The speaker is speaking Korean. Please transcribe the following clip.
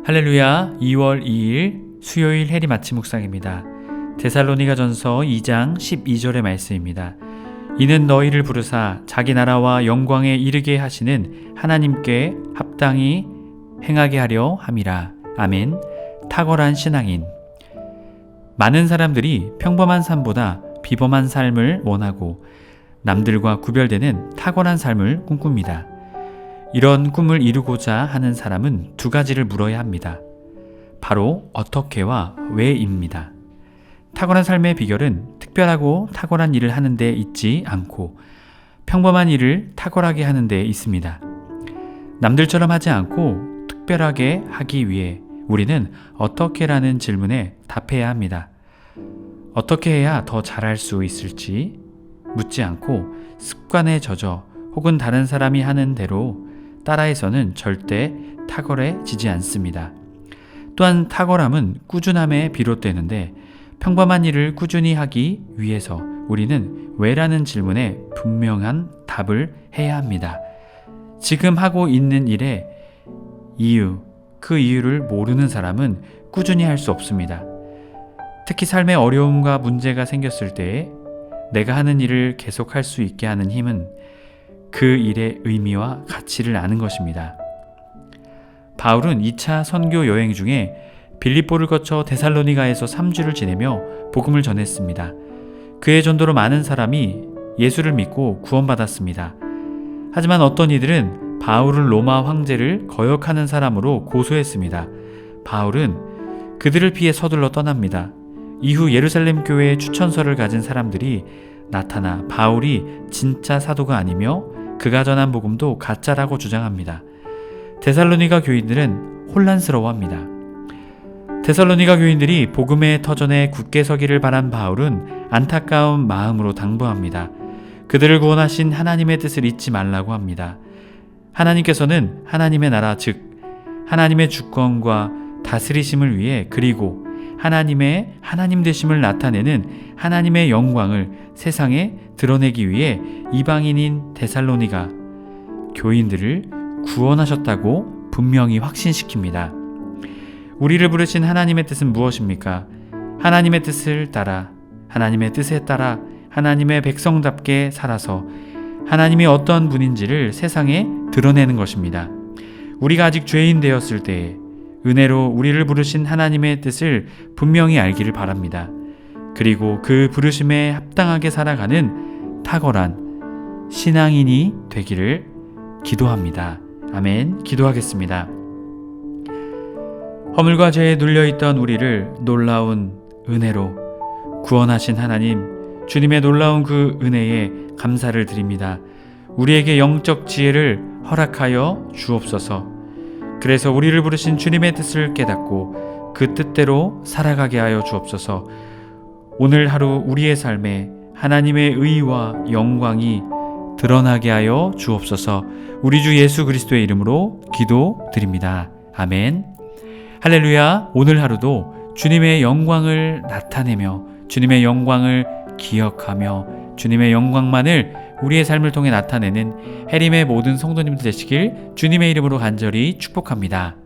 할렐루야. 2월 2일 수요일 해리 마치 묵상입니다. 데살로니가전서 2장 12절의 말씀입니다. 이는 너희를 부르사 자기 나라와 영광에 이르게 하시는 하나님께 합당히 행하게 하려 함이라. 아멘. 탁월한 신앙인. 많은 사람들이 평범한 삶보다 비범한 삶을 원하고 남들과 구별되는 탁월한 삶을 꿈꿉니다. 이런 꿈을 이루고자 하는 사람은 두 가지를 물어야 합니다. 바로 어떻게와 왜입니다. 탁월한 삶의 비결은 특별하고 탁월한 일을 하는 데 있지 않고 평범한 일을 탁월하게 하는 데 있습니다. 남들처럼 하지 않고 특별하게 하기 위해 우리는 어떻게라는 질문에 답해야 합니다. 어떻게 해야 더 잘할 수 있을지 묻지 않고 습관에 젖어 혹은 다른 사람이 하는 대로 따라해서는 절대 탁월해지지 않습니다. 또한 탁월함은 꾸준함에 비롯되는데 평범한 일을 꾸준히 하기 위해서 우리는 왜라는 질문에 분명한 답을 해야 합니다. 지금 하고 있는 일의 이유, 그 이유를 모르는 사람은 꾸준히 할 수 없습니다. 특히 삶에 어려움과 문제가 생겼을 때에 내가 하는 일을 계속할 수 있게 하는 힘은 그 일의 의미와 가치를 아는 것입니다. 바울은 2차 선교 여행 중에 빌립보를 거쳐 데살로니가에서 3주를 지내며 복음을 전했습니다. 그의 전도로 많은 사람이 예수를 믿고 구원받았습니다. 하지만 어떤 이들은 바울을 로마 황제를 거역하는 사람으로 고소했습니다. 바울은 그들을 피해 서둘러 떠납니다. 이후 예루살렘 교회에 추천서를 가진 사람들이 나타나 바울이 진짜 사도가 아니며 그가 전한 복음도 가짜라고 주장합니다. 데살로니가 교인들은 혼란스러워합니다. 데살로니가 교인들이 복음의 터전에 굳게 서기를 바란 바울은 안타까운 마음으로 당부합니다. 그들을 구원하신 하나님의 뜻을 잊지 말라고 합니다. 하나님께서는 하나님의 나라 즉 하나님의 주권과 다스리심을 위해 그리고 하나님의 하나님 되심을 나타내는 하나님의 영광을 세상에 드러내기 위해 이방인인 데살로니가 교인들을 구원하셨다고 분명히 확신시킵니다. 우리를 부르신 하나님의 뜻은 무엇입니까? 하나님의 뜻을 따라 하나님의 뜻에 따라 하나님의 백성답게 살아서 하나님이 어떤 분인지를 세상에 드러내는 것입니다. 우리가 아직 죄인 되었을 때에 은혜로 우리를 부르신 하나님의 뜻을 분명히 알기를 바랍니다. 그리고 그 부르심에 합당하게 살아가는 탁월한 신앙인이 되기를 기도합니다. 아멘. 기도하겠습니다. 허물과 죄에 눌려있던 우리를 놀라운 은혜로 구원하신 하나님, 주님의 놀라운 그 은혜에 감사를 드립니다. 우리에게 영적 지혜를 허락하여 주옵소서. 그래서 우리를 부르신 주님의 뜻을 깨닫고 그 뜻대로 살아가게 하여 주옵소서. 오늘 하루 우리의 삶에 하나님의 의와 영광이 드러나게 하여 주옵소서. 우리 주 예수 그리스도의 이름으로 기도드립니다. 아멘. 할렐루야. 오늘 하루도 주님의 영광을 나타내며 주님의 영광을 기억하며 주님의 영광만을 우리의 삶을 통해 나타내는 해림의 모든 성도님들 되시길 주님의 이름으로 간절히 축복합니다.